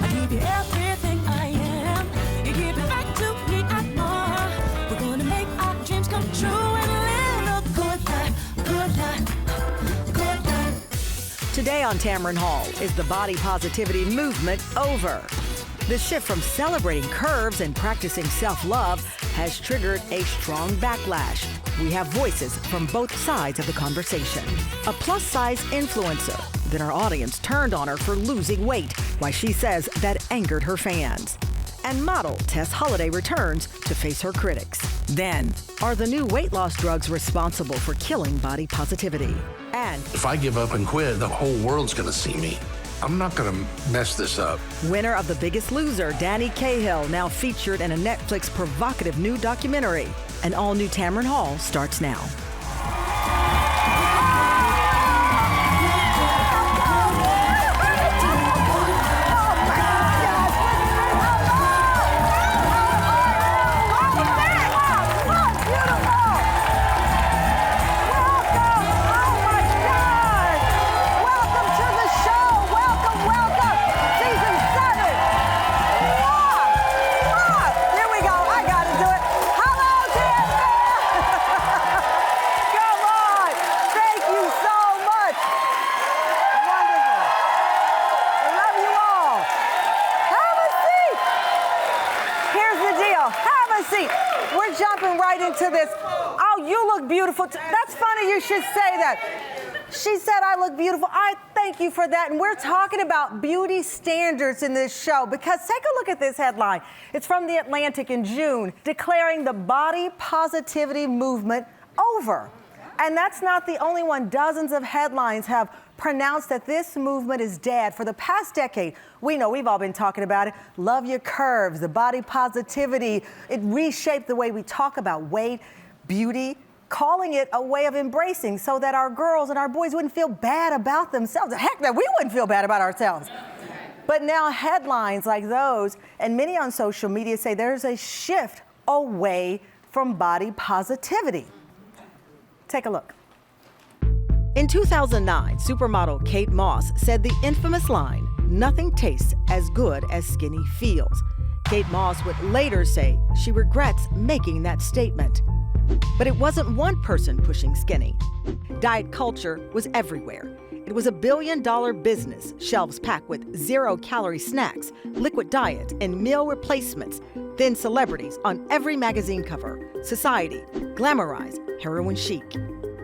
give you everything I am. You give it back to me and more. We're gonna make our dreams come true and live a good life, good life, good life. Today on Tamron Hall, is the body positivity movement over? The shift from celebrating curves and practicing self-love has triggered a strong backlash. We have voices from both sides of the conversation. A plus-size influencer. Then our audience turned on her for losing weight, why she says that angered her fans. And model Tess Holliday returns to face her critics. Then, are the new weight loss drugs responsible for killing body positivity? And if I give up and quit, the whole world's gonna see me. I'm not gonna mess this up. winner of The Biggest Loser, Danny Cahill, now featured in a Netflix provocative new documentary. An all-new Tamron Hall starts now. We're jumping right into this. Oh, you look beautiful. That's funny you should say that. She said I look beautiful. I thank you for that. And we're talking about beauty standards in this show because take a look at this headline. It's from The Atlantic in June, declaring the body positivity movement over. And that's not the only one. Dozens of headlines have pronounced that this movement is dead. For the past decade, we know we've all been talking about it. Love your curves, the body positivity. It reshaped the way we talk about weight, beauty, calling it a way of embracing so that our girls and our boys wouldn't feel bad about themselves. Heck, that we wouldn't feel bad about ourselves. But now headlines like those, and many on social media say there's a shift away from body positivity. Take a look. In 2009, supermodel Kate Moss said the infamous line, "Nothing tastes as good as skinny feels." Kate Moss would later say she regrets making that statement. But it wasn't one person pushing skinny. Diet culture was everywhere. It was $1 billion business, shelves packed with zero-calorie snacks, liquid diet, and meal replacements, then celebrities on every magazine cover, society, glamorized, heroin chic.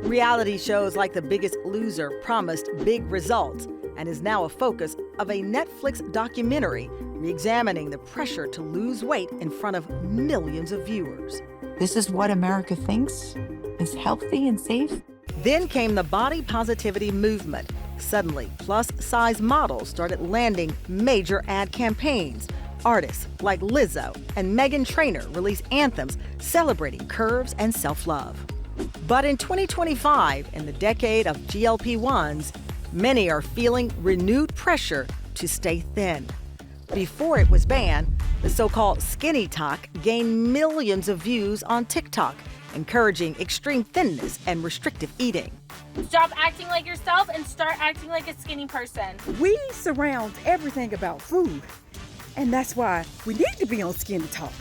Reality shows like The Biggest Loser promised big results and is now a focus of a Netflix documentary re-examining the pressure to lose weight in front of millions of viewers. This is what America thinks is healthy and safe. Then came the body positivity movement. Suddenly, plus-size models started landing major ad campaigns. Artists like Lizzo and Meghan Trainor released anthems celebrating curves and self-love. But in 2025, in the decade of GLP-1s, many are feeling renewed pressure to stay thin. Before it was banned, the so-called skinny talk gained millions of views on TikTok, encouraging extreme thinness and restrictive eating. Stop acting like yourself and start acting like a skinny person. We surround everything about food, and that's why we need to be on Skinny Talk.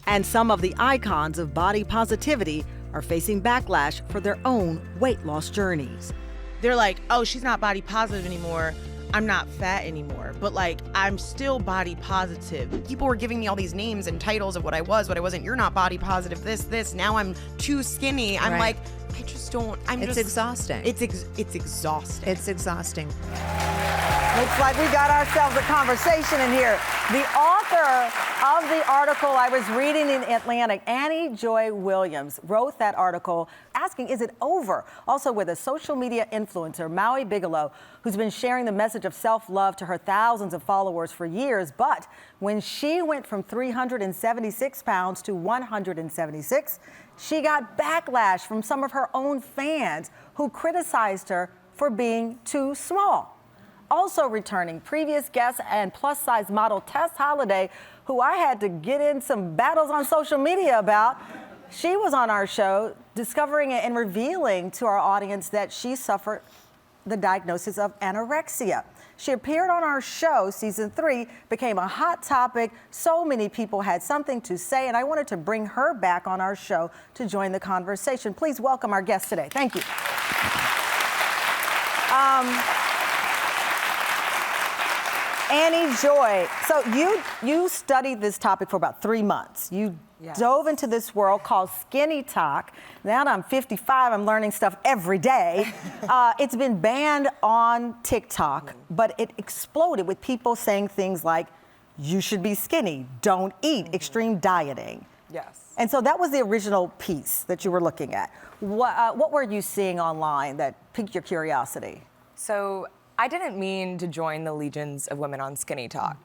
And some of the icons of body positivity are facing backlash for their own weight loss journeys. They're like, oh, she's not body positive anymore. I'm not fat anymore, but like, I'm still body positive. People were giving me all these names and titles of what I was, what I wasn't. You're not body positive, this. Now I'm too skinny. I'm like, I just don't, It's exhausting. It's exhausting. It's exhausting. Looks like we got ourselves a conversation in here. The author of the article I was reading in Atlantic, Annie Joy Williams, wrote that article asking, is it over? Also with a social media influencer, Maui Bigelow, who's been sharing the message of self-love to her thousands of followers for years. But when she went from 376 pounds to 176, she got backlash from some of her own fans who criticized her for being too small. Also returning, previous guest and plus-size model Tess Holliday, who I had to get in some battles on social media about. She was on our show discovering and revealing to our audience that she suffered the diagnosis of anorexia. She appeared on our show, season 3, became a hot topic. So many people had something to say, and I wanted to bring her back on our show to join the conversation. Please welcome our guest today. Thank you. Annie Joy, so you studied this topic for about 3 months. You dove into this world called skinny talk. Now that I'm 55, I'm learning stuff every day. It's been banned on TikTok, but it exploded with people saying things like, you should be skinny, don't eat, extreme dieting. Yes. And so that was the original piece that you were looking at. What were you seeing online that piqued your curiosity? So I didn't mean to join the legions of women on Skinny Talk.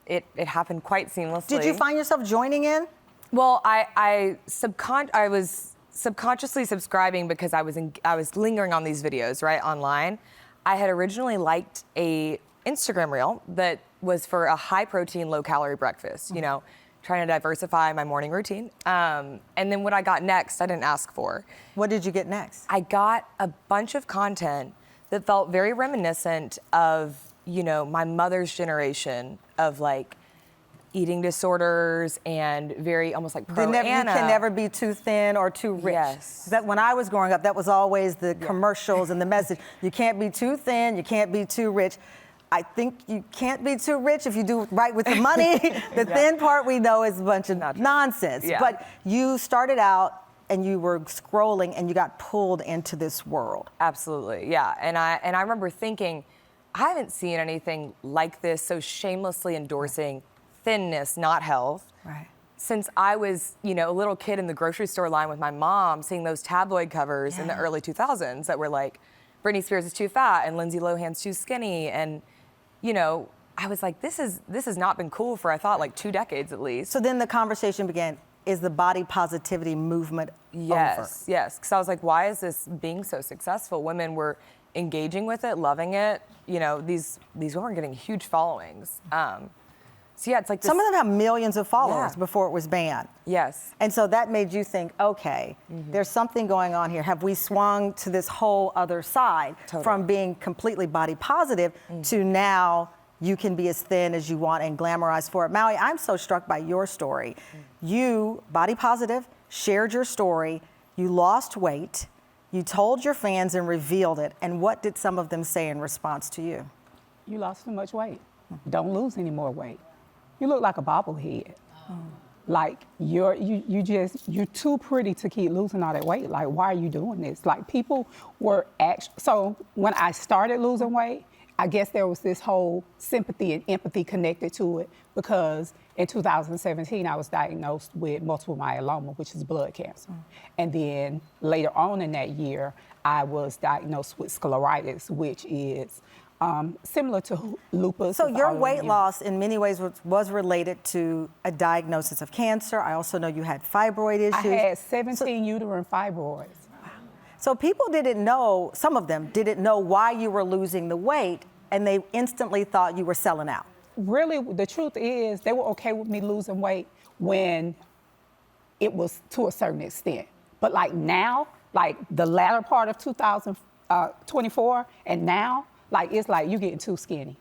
It happened quite seamlessly. Did you find yourself joining in? Well, I was subconsciously subscribing because I was lingering on these videos, right, online. I had originally liked a Instagram reel that was for a high protein, low calorie breakfast, you know, trying to diversify my morning routine. And then what I got next, I didn't ask for. What did you get next? I got a bunch of content that felt very reminiscent of, you know, my mother's generation of like eating disorders and very almost like pro-Anna. You can never be too thin or too rich. Yes. That when I was growing up, that was always the commercials and the message. You can't be too thin, you can't be too rich. I think you can't be too rich if you do right with the money. The thin part we know is a bunch of nonsense. Yeah. But you started out and you were scrolling and you got pulled into this world. Absolutely, yeah. And I remember thinking, I haven't seen anything like this, so shamelessly endorsing thinness, not health. Right. Since I was, you know, a little kid in the grocery store line with my mom, seeing those tabloid covers in the early 2000s that were like, Britney Spears is too fat and Lindsay Lohan's too skinny. And, you know, I was like, this has not been cool for, I thought, like 2 decades at least. So then the conversation began, is the body positivity movement over? Yes, because I was like, why is this being so successful? Women were engaging with it, loving it. You know, these women are getting huge followings. So yeah, it's like this, some of them have millions of followers before it was banned. Yes. And so that made you think, okay, there's something going on here. Have we swung to this whole other side from being completely body positive to now you can be as thin as you want and glamorized for it? Maui, I'm so struck by your story. You, body positive, shared your story, you lost weight, you told your fans and revealed it, and what did some of them say in response to you? You lost too much weight. Don't lose any more weight. You look like a bobblehead. Like you're too pretty to keep losing all that weight. Like, why are you doing this? Like, people were so when I started losing weight, I guess there was this whole sympathy and empathy connected to it, because in 2017, I was diagnosed with multiple myeloma, which is blood cancer. And then later on in that year, I was diagnosed with scleritis, which is similar to lupus. So your weight loss in many ways was related to a diagnosis of cancer. I also know you had fibroid issues. I had 17 uterine fibroids. So people didn't know, some of them didn't know why you were losing the weight, and they instantly thought you were selling out. Really, the truth is, they were okay with me losing weight when it was to a certain extent. But like now, like the latter part of 2024 and now, like it's like you're getting too skinny.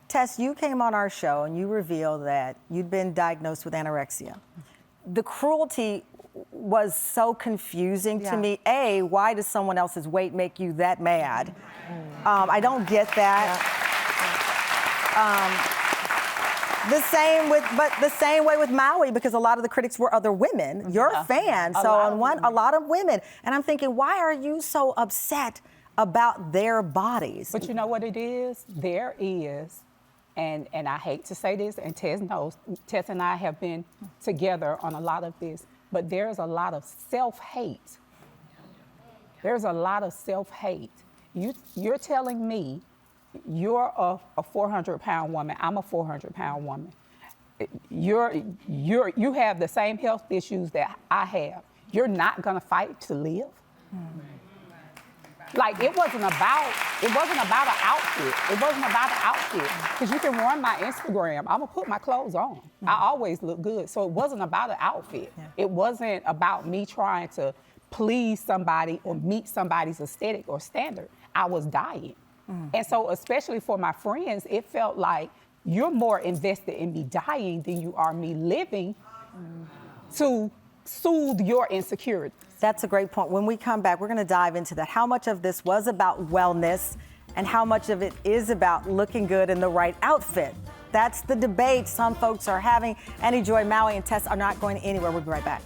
Tess, you came on our show and you revealed that you'd been diagnosed with anorexia. The cruelty was so confusing to me. A, why does someone else's weight make you that mad? I don't get that. The same way with Maui, because a lot of the critics were other women, your fans. So a lot of women. And I'm thinking, why are you so upset about their bodies? But you know what it is? There is, and I hate to say this, and Tess knows, Tess and I have been together on a lot of this, but there's a lot of self-hate. There's a lot of self-hate. You're telling me you're a 400-pound woman, I'm a 400-pound woman. You have the same health issues that I have. You're not gonna fight to live? Like, it wasn't about an outfit. It wasn't about an outfit. Because you can run my Instagram. I'm gonna put my clothes on. I always look good. So it wasn't about an outfit. It wasn't about me trying to please somebody or meet somebody's aesthetic or standard. I was dying. And so, especially for my friends, it felt like you're more invested in me dying than you are me living to soothe your insecurity. That's a great point. When we come back, we're going to dive into that. How much of this was about wellness and how much of it is about looking good in the right outfit? That's the debate some folks are having. Annie Joy, Maui, and Tess are not going anywhere. We'll be right back.